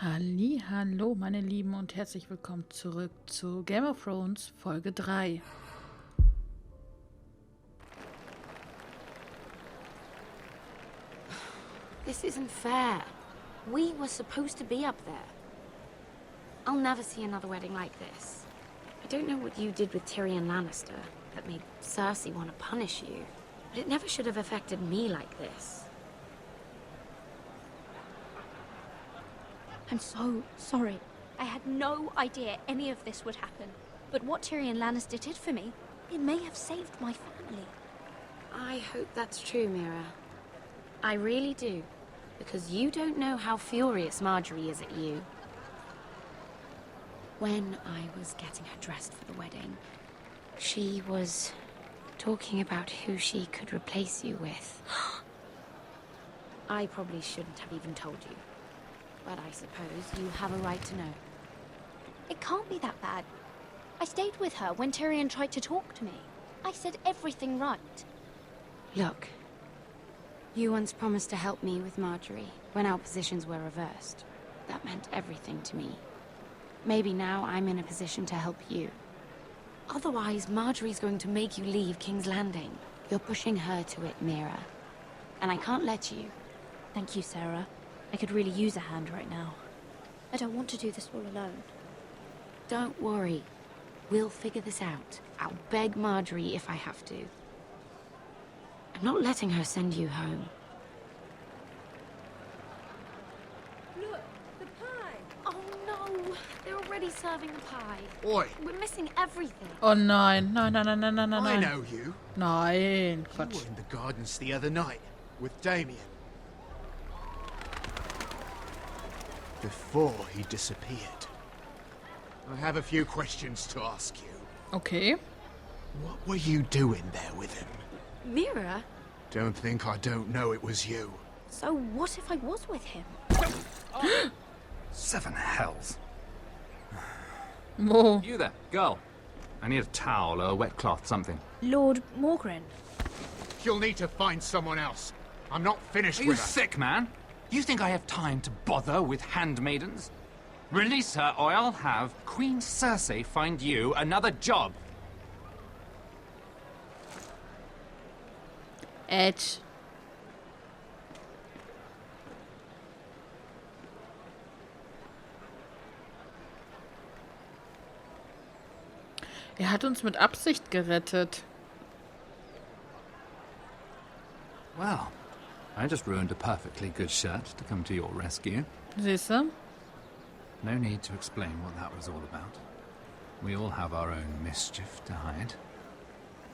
Hallo, meine Lieben, und herzlich willkommen zurück zu Game of Thrones Folge 3. This isn't fair. We were supposed to be up there. I'll never see another wedding like this. I don't know what you did with Tyrion Lannister that made Cersei want to punish you, but it never should have affected me like this. I'm so sorry. I had no idea any of this would happen. But what Tyrion Lannister did for me, it may have saved my family. I hope that's true, Mira. I really do. Because you don't know how furious Marjorie is at you. When I was getting her dressed for the wedding, she was talking about who she could replace you with. I probably shouldn't have even told you. But I suppose you have a right to know. It can't be that bad. I stayed with her when Tyrion tried to talk to me. I said everything right. Look, you once promised to help me with Marjorie when our positions were reversed. That meant everything to me. Maybe now I'm in a position to help you. Otherwise, Marjorie's going to make you leave King's Landing. You're pushing her to it, Mira. And I can't let you. Thank you, Sarah. I could really use a hand right now. I don't want to do this all alone. Don't worry. We'll figure this out. I'll beg Marjorie if I have to. I'm not letting her send you home. Look, the pie! Oh no! They're already serving the pie. Oi! We're missing everything. Oh nein, nein. I know you. Nein, You Quatsch. were in the gardens the other night with Damien. Before he disappeared. I have a few questions to ask you. Okay. What were you doing there with him? Mira? Don't think I don't know it was you. So what if I was with him? Seven hells. Wo? You there, girl. I need a towel or a wet cloth, something. Lord Morgren. You'll need to find someone else. I'm not finished Are you with her. sick, man? You think I have time to bother with handmaidens? Release her or I'll have Queen Cersei find you another job. Edge. Er hat uns mit Absicht gerettet. Well, I just ruined a perfectly good shirt to come to your rescue. Siehste? No need to explain what that was all about. We all have our own mischief to hide.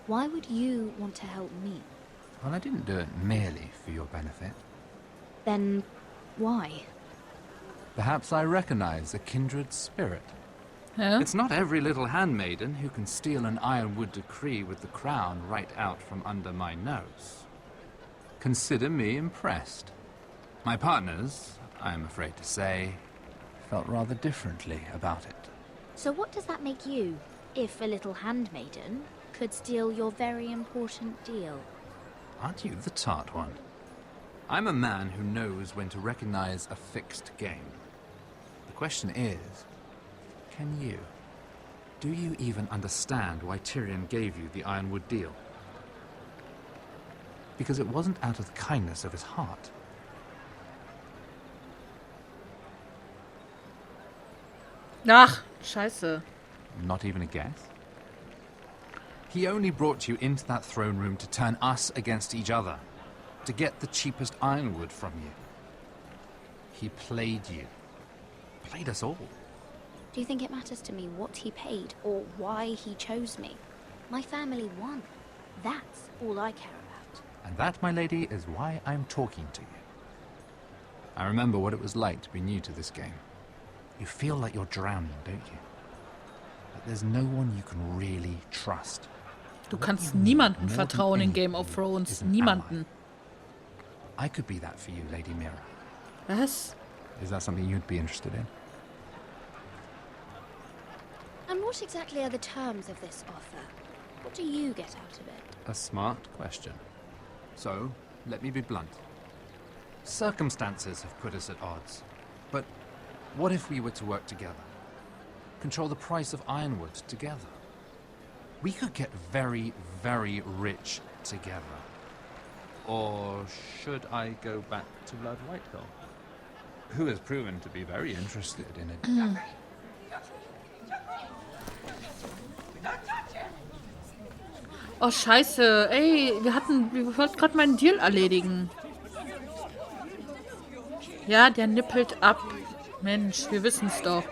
Why would you want to help me? Well, I didn't do it merely for your benefit. Then why? Perhaps I recognize a kindred spirit. Hä? It's not every little handmaiden who can steal an ironwood decree with the crown right out from under my nose. Consider me impressed. My partners, I am afraid to say, felt rather differently about it. So what does that make you, if a little handmaiden could steal your very important deal? Aren't you the tart one? I'm a man who knows when to recognize a fixed game. The question is, can you? Do you even understand why Tyrion gave you the ironwood deal? Because it wasn't out of the kindness of his heart. Ach, scheiße. Not even a guess? He only brought you into that throne room to turn us against each other, to get the cheapest ironwood from you. He played you. Played us all. Do you think it matters to me what he paid or why he chose me? My family won. That's all I care about. And that, my lady, is why I'm talking to you. I remember what it was like to be new to this game. You feel like you're drowning, don't you? But there's no one you can really trust. Du kannst niemanden vertrauen in Game of Thrones. Niemanden. I could be that for you, Lady Mira. Was? Is that something you'd be interested in? And what exactly are the terms of this offer? What do you get out of it? A smart question. So, let me be blunt. Circumstances have put us at odds. But What if we were to work together? Control the price of ironwood together? We could get very, very rich together. Or should I go back to Lord Whitehill, who has proven to be very interested in it? Oh, scheiße. Ey, wir wollten gerade meinen Deal erledigen. Ja, der nippelt ab. Mensch, wir wissen's doch.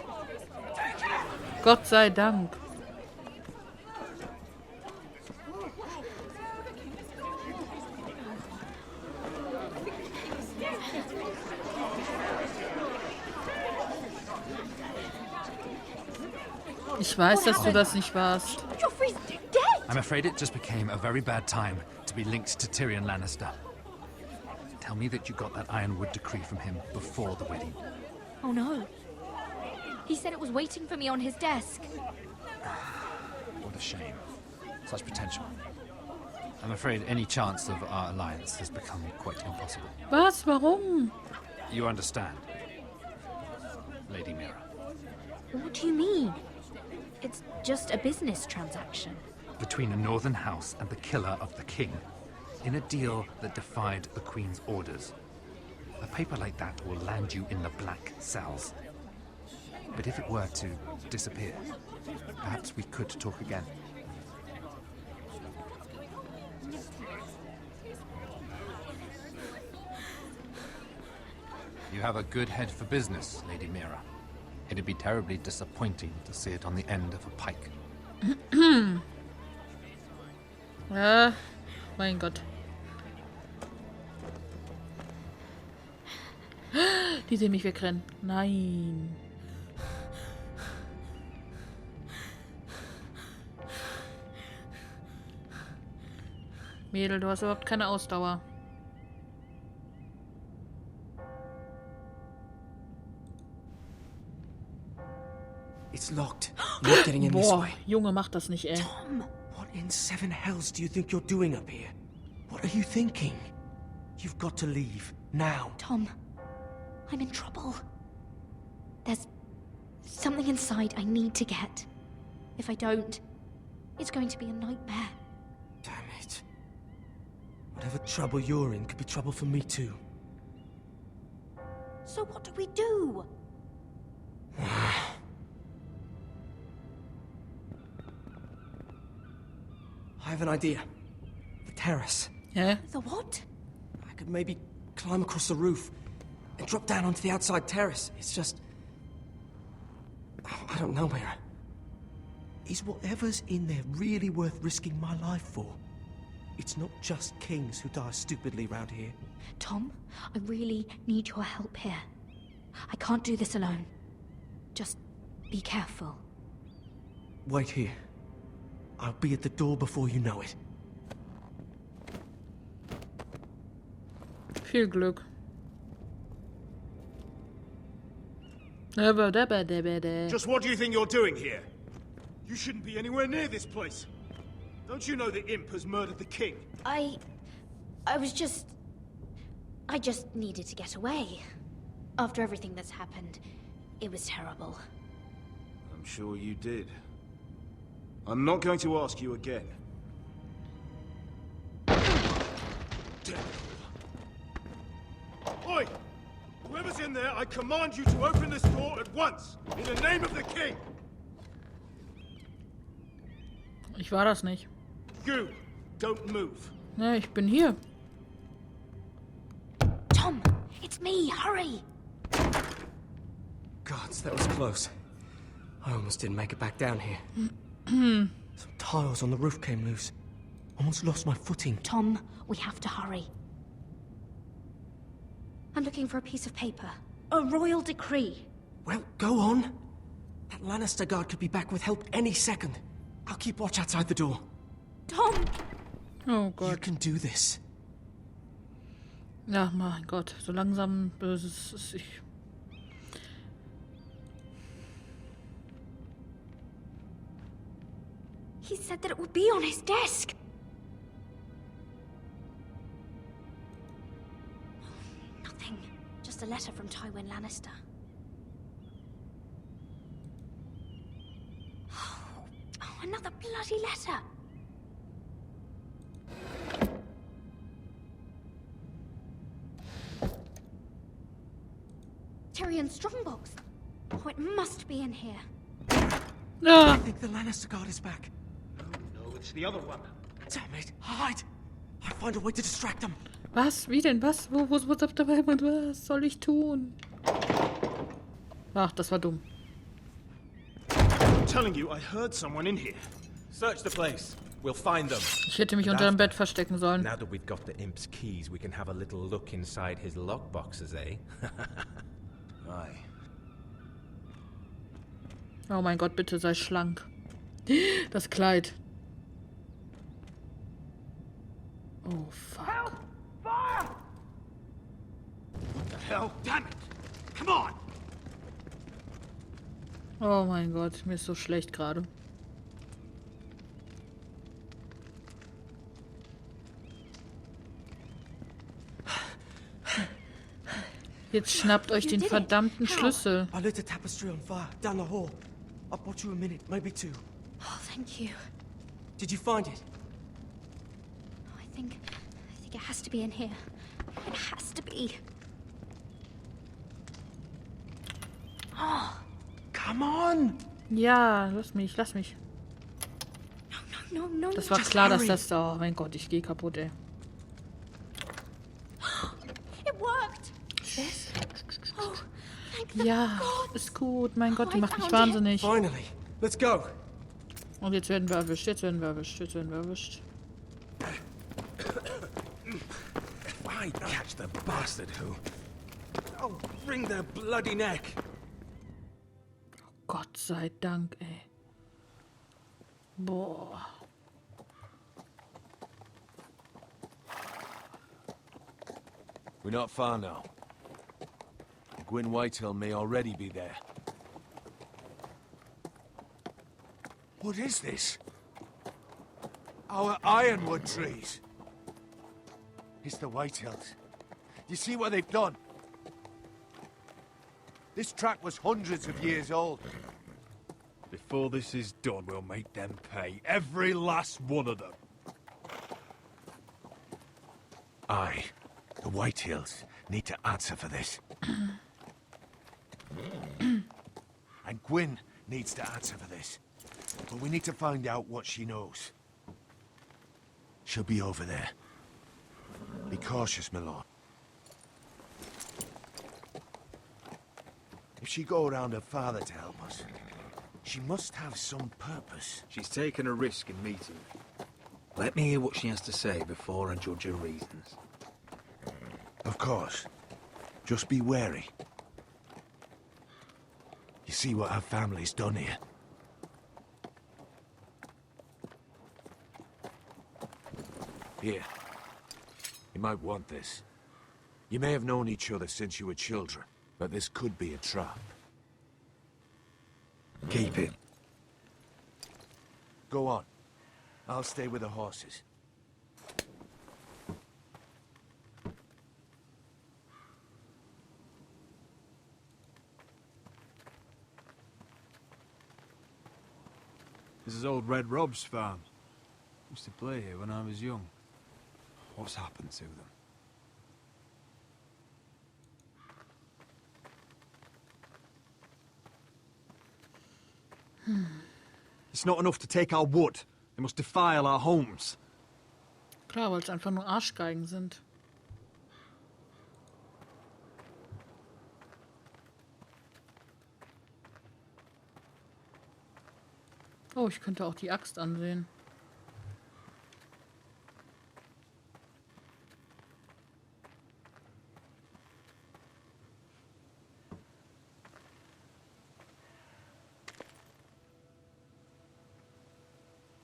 Gott sei Dank. Ich weiß, dass du das nicht warst. I'm afraid it just became a very bad time to be linked to Tyrion Lannister. Tell me that you got that ironwood decree from him before the wedding. Oh no. He said it was waiting for me on his desk. What a shame. Such potential. I'm afraid any chance of our alliance has become quite impossible. Was? Warum? You understand, Lady Mira. What do you mean? It's just a business transaction. Between a northern house and the killer of the king, in a deal that defied the Queen's orders. A paper like that will land you in the black cells. But if it were to disappear, perhaps we could talk again. You have a good head for business, Lady Mira. It'd be terribly disappointing to see it on the end of a pike. Ja, mein Gott. Die sehen mich wegrennen. Nein. Mädel, du hast überhaupt keine Ausdauer. It's locked. Not getting in this Boah, way. Junge, mach das nicht, ey. Tom, what in seven hells do you think you're doing up here? What are you thinking? You've got to leave now. Tom, I'm in trouble. There's something inside I need to get. If I don't, it's going to be a nightmare. Damn it. Whatever trouble you're in could be trouble for me too. So what do we do? I have an idea. The terrace. Hä? The what? I could maybe climb across the roof and drop down onto the outside terrace. It's just... I don't know, Mira. Is whatever's in there really worth risking my life for? It's not just kings who die stupidly round here. Tom, I really need your help here. I can't do this alone. Just be careful. Wait here. I'll be at the door before you know it. Viel Glück. Just what do you think you're doing here? You shouldn't be anywhere near this place. Don't you know the imp has murdered the king? I just needed to get away. After everything that's happened, it was terrible. I'm sure you did. I'm not going to ask you again. Oi! Whoever's in there, I command you to open this door at once! In the name of the king! Ich war das nicht. You! Don't move. Ne, ich bin hier. Tom, it's me, hurry! Gods, that was close. I almost didn't make it back down here. Some tiles on the roof came loose. Almost lost my footing. Tom, we have to hurry. I'm looking for a piece of paper. A royal decree. Well, go on. That Lannister guard could be back with help any second. I'll keep watch outside the door. Tom! Oh You Gott. can do this. Ja, mein Gott. So langsam böses. He said that it would be on his desk. Nothing. Just a letter from Tywin Lannister. Another bloody letter. Tyrion Strongbox. Oh, it must be in here. I think the Lannister guard is back. No, it's the other one. Damn it, hide! I'll find a way to distract them. Was? Wie denn? Was? Was dabei? Was soll ich tun? Ach, das war dumm. I'm telling you, I heard someone in here. Search the place. We'll find them. Ich hätte mich unter dem Bett verstecken sollen. Now that we've got the imp's keys, we can have a little look inside his lockboxes, eh? Aye. Oh mein Gott, bitte sei schlank. Das Kleid. Oh, fuck. Fire! What the hell? Damn it! Come on! Oh mein Gott, mir ist so schlecht gerade. Jetzt schnappt euch den verdammten Schlüssel. I lit a tapestry on fire down the hall. I bought you a minute, maybe two. Oh, thank you. Did you find it? Oh, I think it has to be in here. It has to be. Oh. Come on! Ja, lass mich. No. Das war klar, dass das... Oh mein Gott, ich gehe kaputt, ey. It worked. Oh, thank the Ja, gods. ist gut. Mein Gott, die I macht mich found it. wahnsinnig. Finally, let's go. Und jetzt werden wir erwischt. Why catch the bastard who? I'll wring their bloody neck. Gott sei Dank, ey. Boah. We're not far now. Gwyn Whitehill may already be there. What is this? Our ironwood trees. It's the Whitehills. You see what they've done? This track was hundreds of years old. Before this is done, we'll make them pay. Every last one of them. Aye. The Whitehills need to answer for this. And Gwyn needs to answer for this. But we need to find out what she knows. She'll be over there. Be cautious, my lord. If she go around her father to help us, she must have some purpose. She's taken a risk in meeting. Let me hear what she has to say before I judge her reasons. Of course. Just be wary. You see what our family's done here? Here. You might want this. You may have known each other since you were children, but this could be a trap. Keep it. Go on. I'll stay with the horses. This is old Red Rob's farm. Used to play here when I was young. What's happened to them? It's not enough to take our wood. They must defile our homes. Klar, weil es einfach nur Arschgeigen sind. Oh, ich könnte auch die Axt ansehen.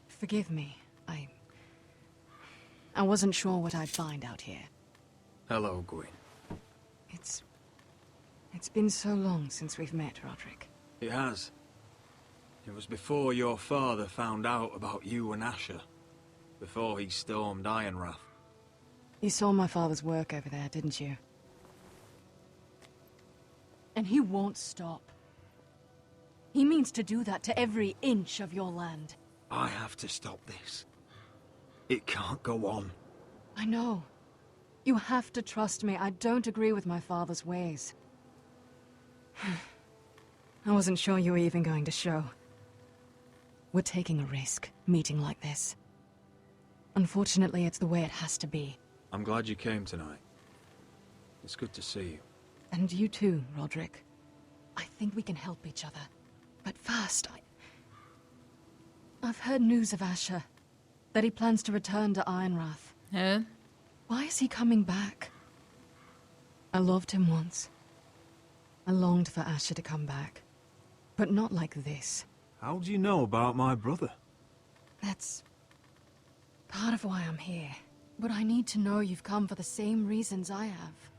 Forgive me. I wasn't sure what I'd find out here. Hello, Gwyn. It's been so long since we've met, Roderick. It has. It was before your father found out about you and Asher. Before he stormed Ironrath. You saw my father's work over there, didn't you? And he won't stop. He means to do that to every inch of your land. I have to stop this. It can't go on. I know. You have to trust me. I don't agree with my father's ways. I wasn't sure you were even going to show. We're taking a risk, meeting like this. Unfortunately, it's the way it has to be. I'm glad you came tonight. It's good to see you. And you too, Roderick. I think we can help each other. But first, I've heard news of Asher. That he plans to return to Ironrath. Yeah? Why is he coming back? I loved him once. I longed for Asher to come back. But not like this. How do you know about my brother? That's part of why I'm here. But I need to know you've come for the same reasons I have.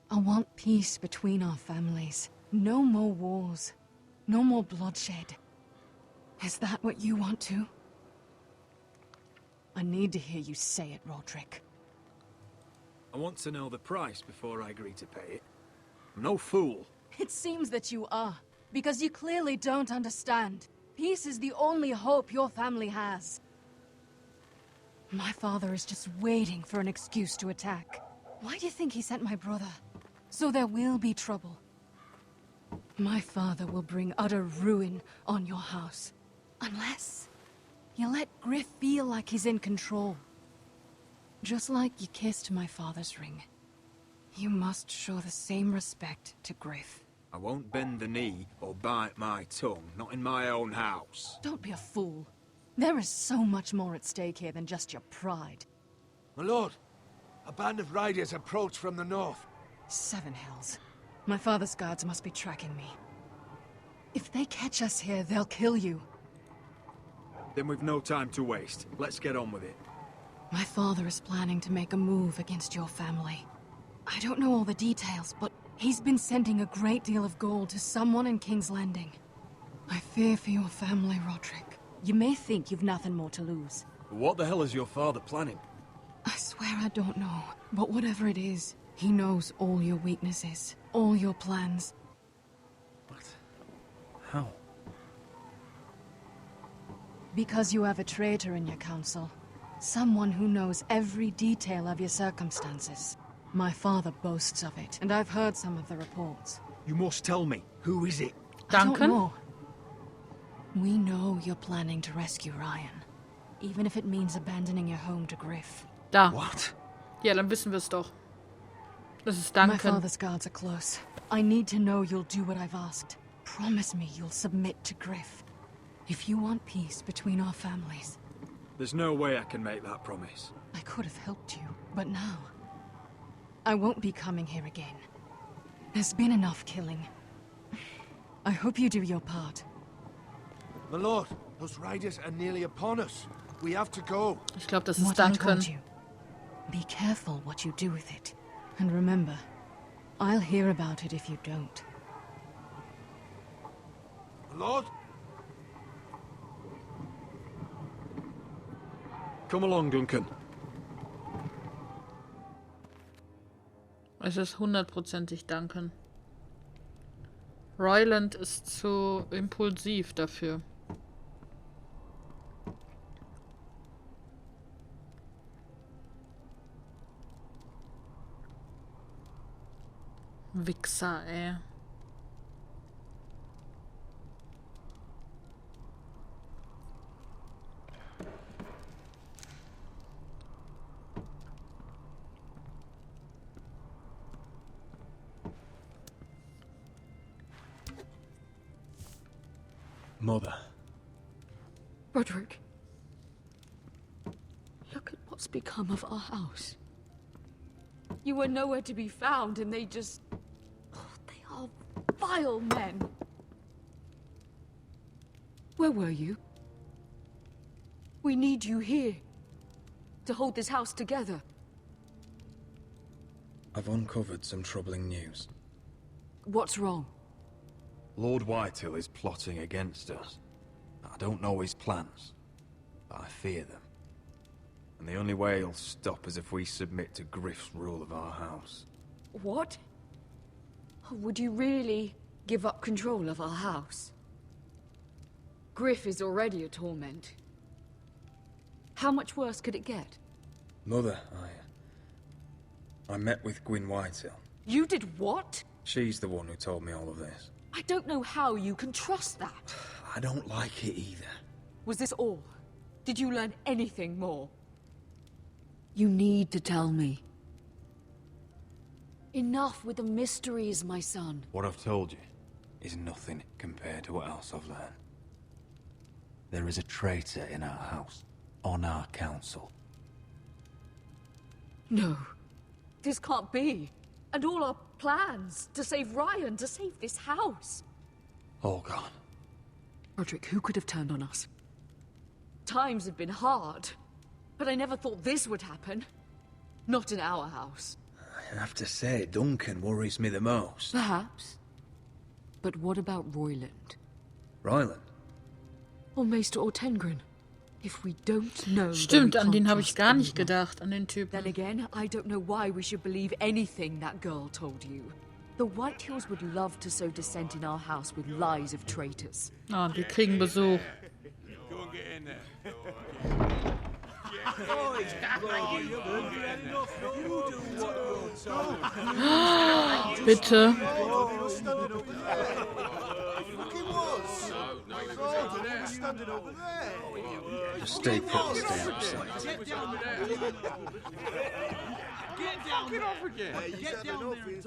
I want peace between our families. No more wars. No more bloodshed. Is that what you want too? I need to hear you say it, Roderick. I want to know the price before I agree to pay it. I'm no fool. It seems that you are, because you clearly don't understand. Peace is the only hope your family has. My father is just waiting for an excuse to attack. Why do you think he sent my brother? So there will be trouble. My father will bring utter ruin on your house. Unless you let Griff feel like he's in control. Just like you kissed my father's ring. You must show the same respect to Griff. I won't bend the knee or bite my tongue, not in my own house. Don't be a fool. There is so much more at stake here than just your pride. My lord, a band of riders approach from the north. 7 Hells. My father's guards must be tracking me. If they catch us here, they'll kill you. Then we've no time to waste. Let's get on with it. My father is planning to make a move against your family. I don't know all the details, but he's been sending a great deal of gold to someone in King's Landing. I fear for your family, Roderick. You may think you've nothing more to lose. What the hell is your father planning? I swear I don't know, but whatever it is, he knows all your weaknesses, all your plans. What? How? Because you have a traitor in your council. Someone who knows every detail of your circumstances. My father boasts of it, and I've heard some of the reports. You must tell me. Who is it? I don't know. We know you're planning to rescue Ryan. Even if it means abandoning your home to Griff. Da. What? Ja, dann wissen wir es doch. Das ist Duncan. My father's guards are close. I need to know you'll do what I've asked. Promise me you'll submit to Griff. If you want peace between our families. There's no way I can make that promise. I could have helped you, but now... I won't be coming here again. There's been enough killing. I hope you do your part. My lord, those riders are nearly upon us. We have to go. Ich glaube, das ist What I Duncan. told you. Be careful what you do with it. And remember, I'll hear about it if you don't. My lord? Come along, Duncan. Es ist 100%ig Duncan. Royland ist zu impulsiv dafür. Wichser, ey. Mother. Roderick. Look at what's become of our house. You were nowhere to be found, and they just... Oh, they are vile men. Where were you? We need you here. To hold this house together. I've uncovered some troubling news. What's wrong? Lord Whitehill is plotting against us. I don't know his plans, but I fear them. And the only way he'll stop is if we submit to Griff's rule of our house. What? Would you really give up control of our house? Griff is already a torment. How much worse could it get? Mother, I met with Gwyn Whitehall. You did what? She's the one who told me all of this. I don't know how you can trust that. I don't like it either. Was this all? Did you learn anything more? You need to tell me. Enough with the mysteries, my son. What I've told you is nothing compared to what else I've learned. There is a traitor in our house, on our council. No, this can't be. And all our plans to save Ryan, to save this house. All gone. Roderick, who could have turned on us? Times have been hard, but I never thought this would happen. Not in our house. I have to say, Duncan worries me the most. Perhaps. But what about Royland? Ryland? Or Maester Ortengren? If we don't know... Stimmt, an den habe ich gar nicht gedacht, an den Typen. Then again, I don't know why we should believe anything that girl told you. The Whitehills would love to sow dissent in our house with lies of traitors. Ah, wir kriegen Besuch. Go and get in there. Bitte. Just stay put, stay outside. Get off again. Get down there and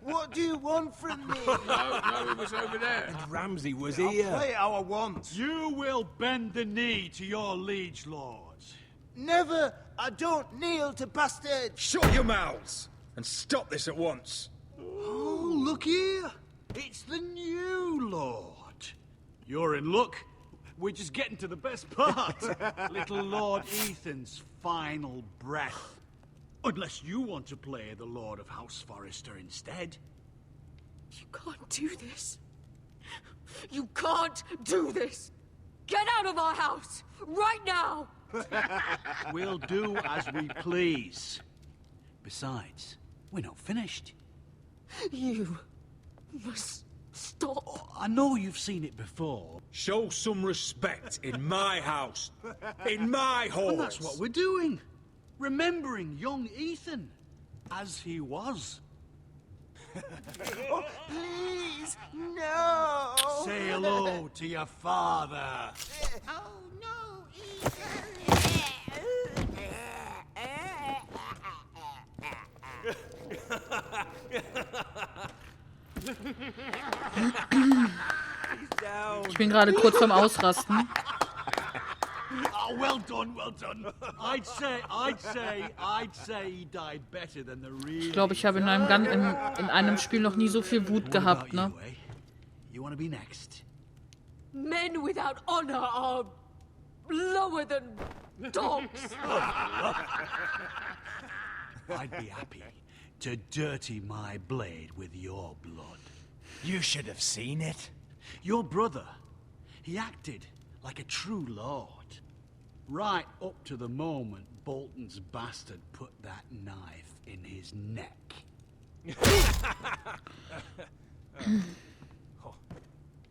What do you want from me? No, it was over there. And Ramsay was I'll here. play how I want. You will bend the knee to your liege lords. Never! I don't kneel to bastards! Shut your mouths! And stop this at once! Oh, look here. It's the new lord. You're in luck. We're just getting to the best part. Little Lord Ethan's final breath. Unless you want to play the Lord of House Forrester instead. You can't do this. You can't do this. Get out of our house, right now! We'll do as we please. Besides, we're not finished. You must stop. Oh, I know you've seen it before. Show some respect in my house. In my halls. And that's what we're doing. Remembering young Ethan. As he was. Oh, please, no! Say hello to your father. Oh, no, Ethan! Ich bin gerade kurz vorm Ausrasten. Oh, well done, well done. I'd say he died better than the real. Ich glaube, ich habe in einem Spiel noch nie so viel Wut gehabt, ne? You want to be next? Men without honor are lower than dogs. I'd be happy to dirty my blade with your blood. You should have seen it. Your brother, he acted like a true lord. Right up to the moment Bolton's bastard put that knife in his neck.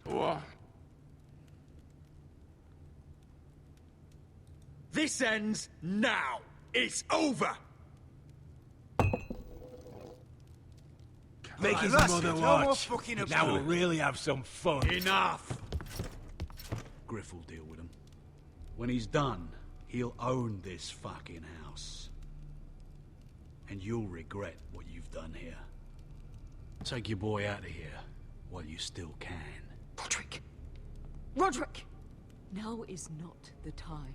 What? This ends now. It's over. Make his mother watch. Now we'll really have some fun. Enough! Griff will deal with him. When he's done, he'll own this fucking house. And you'll regret what you've done here. Take your boy out of here while you still can. Roderick! Roderick! Now is not the time.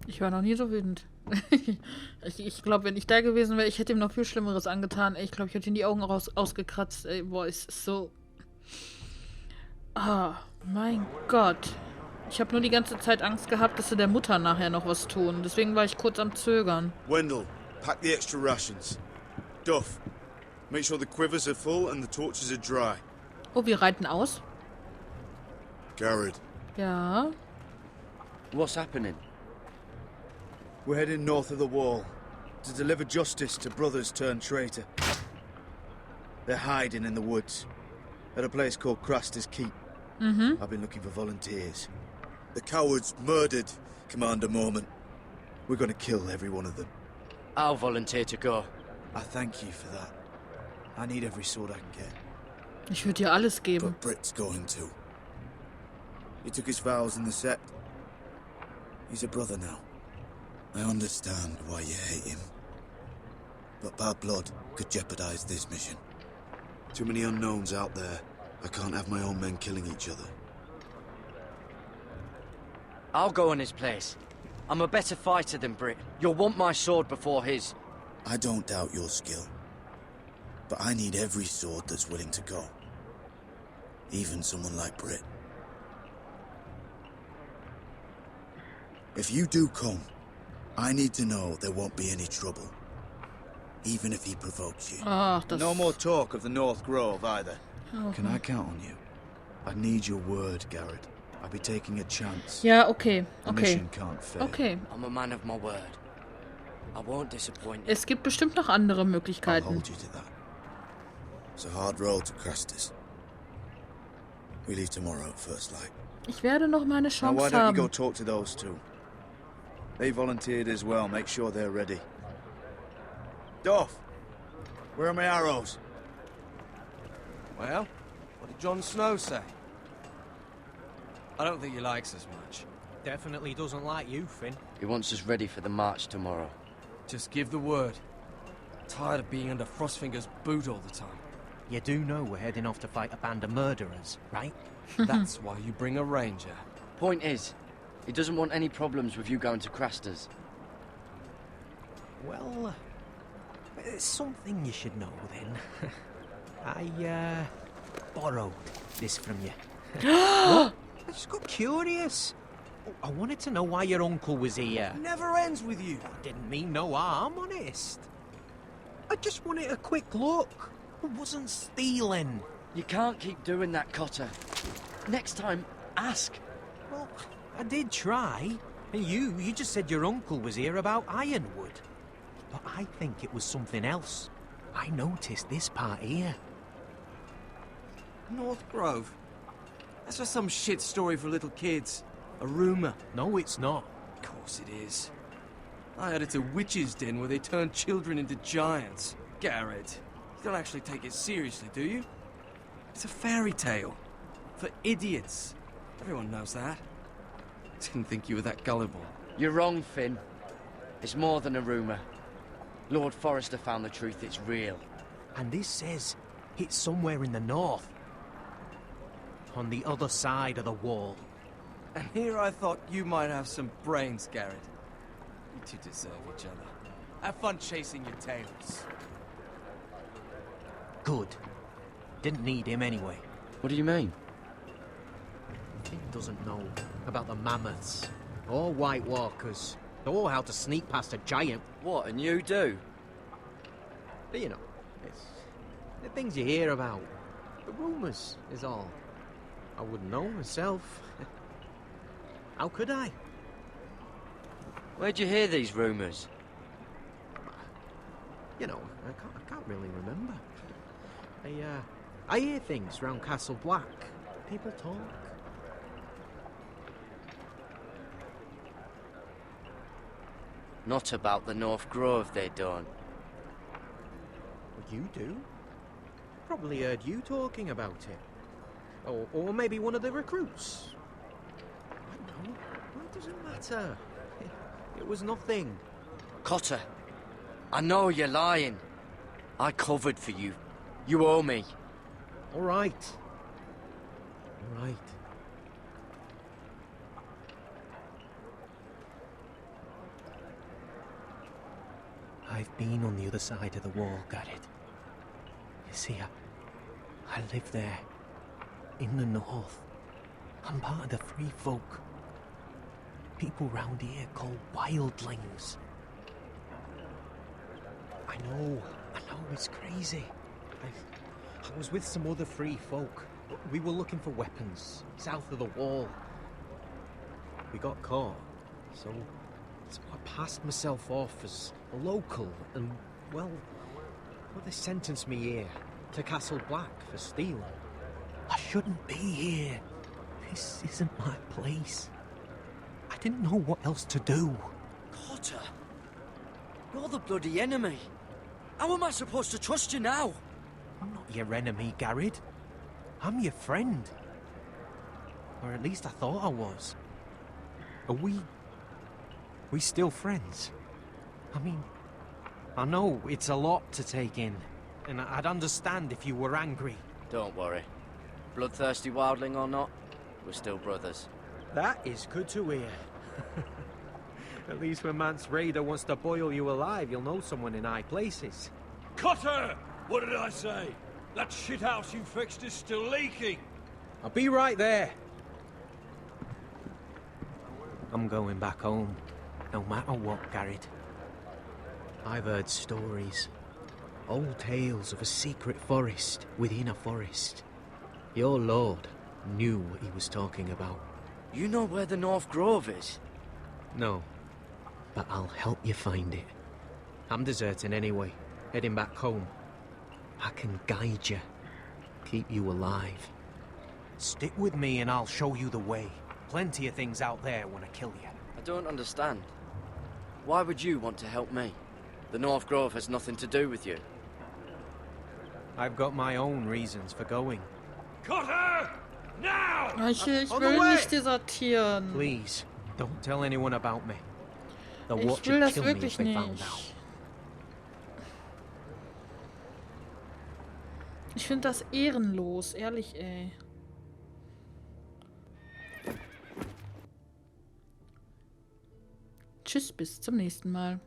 Ich war noch nie so wütend. Ich glaube, wenn ich da gewesen wäre, ich hätte ihm noch viel Schlimmeres angetan. Ich glaube, ich hätte ihm die Augen ausgekratzt. Ey, boah, ist so... Ah, mein Gott. Ich habe nur die ganze Zeit Angst gehabt, dass sie der Mutter nachher noch was tun. Deswegen war ich kurz am Zögern. Wendell, pack the extra rations. Duff, make sure the quivers are full and the torches are dry. Oh, wir reiten aus? Garrett. Ja. What's happening? We're heading north of the wall. To deliver justice to brothers turned traitor. They're hiding in the woods, at a place called Craster's Keep. I've been looking for volunteers. The cowards murdered Commander Mormon. We're gonna kill every one of them. I'll volunteer to go. I thank you for that. I need every sword I can get. Ich würde dir alles geben. But Brit's going to. He took his vows in the Sept. He's a brother now. I understand why you hate him. But bad blood could jeopardize this mission. Too many unknowns out there. I can't have my own men killing each other. I'll go in his place. I'm a better fighter than Brit. You'll want my sword before his. I don't doubt your skill. But I need every sword that's willing to go. Even someone like Brit. If you do come, I need to know there won't be any trouble. Even if he provokes you. No more talk of the North Grove either. Can I count on you? I need your word, Garrett. I'll be taking a chance. Ja, okay. The mission can't fail. Okay. I'm a man of my word. I won't disappoint you. Es gibt bestimmt noch andere Möglichkeiten. I'll hold you to that. It's a hard road to Craster's. We leave tomorrow at first light. Ich werde noch meine Now Chance why don't you haben. go talk to those two? They volunteered as well. Make sure they're ready. Doff, where are my arrows? Well, what did Jon Snow say? I don't think he likes us much. Definitely doesn't like you, Finn. He wants us ready for the march tomorrow. Just give the word. Tired of being under Frostfinger's boot all the time. You do know we're heading off to fight a band of murderers, right? That's why you bring a ranger. Point is, he doesn't want any problems with you going to Craster's. Well, there's something you should know then. I borrowed this from you. What? I just got curious. I wanted to know why your uncle was here. Never ends with you. I didn't mean no harm, honest. I just wanted a quick look. I wasn't stealing. You can't keep doing that, Cotter. Next time, ask. Well, I did try. And you just said your uncle was here about ironwood. But I think it was something else. I noticed this part here. North Grove? That's just some shit story for little kids. A rumour. No, it's not. Of course it is. I heard it's a witch's den where they turn children into giants. Garrett, you don't actually take it seriously, do you? It's a fairy tale. For idiots. Everyone knows that. Didn't think you were that gullible. You're wrong, Finn. It's more than a rumour. Lord Forrester found the truth, it's real. And this says it's somewhere in the north. On the other side of the wall. And here I thought you might have some brains, Garrett. You two deserve each other. Have fun chasing your tails. Good. Didn't need him anyway. What do you mean? Finn doesn't know about the mammoths, or White Walkers, or how to sneak past a giant. What, and you do? But you know, it's the things you hear about. The rumours is all. I wouldn't know myself. How could I? Where'd you hear these rumours? You know, I can't really remember. I hear things round Castle Black. People talk. Not about the North Grove, they don't. Well, you do. Probably heard you talking about it. Or maybe one of the recruits. I don't know. Well, it doesn't matter. It was nothing. Cotter, I know you're lying. I covered for you. You owe me. All right. All right. I've been on the other side of the wall, Garrett. You see, I live there. In the north. I'm part of the free folk. People round here call wildlings. I know, it's crazy. I was with some other free folk. We were looking for weapons, south of the wall. We got caught, so I passed myself off as a local, and, well, they sentenced me here, to Castle Black, for stealing. I shouldn't be here. This isn't my place. I didn't know what else to do. Cotter, you're the bloody enemy. How am I supposed to trust you now? I'm not your enemy, Garrett. I'm your friend. Or at least I thought I was. Are we still friends? I mean, I know it's a lot to take in, and I'd understand if you were angry. Don't worry. Bloodthirsty wildling or not, we're still brothers. That is good to hear. At least when Mance Raider wants to boil you alive, you'll know someone in high places. Cotter! What did I say? That shithouse you fixed is still leaking! I'll be right there. I'm going back home, no matter what, Garrett. I've heard stories. Old tales of a secret forest within a forest. Your lord knew what he was talking about. You know where the North Grove is? No, but I'll help you find it. I'm deserting anyway, heading back home. I can guide you, keep you alive. Stick with me and I'll show you the way. Plenty of things out there want to kill you. I don't understand. Why would you want to help me? The North Grove has nothing to do with you. I've got my own reasons for going. Cotter! Now! Ich will nicht desertieren. Please, don't tell anyone about me. They'll Ich watch will and das kill me if wirklich they found nicht. out. Ich finde das ehrenlos, ehrlich, ey. Tschüss, bis zum nächsten Mal.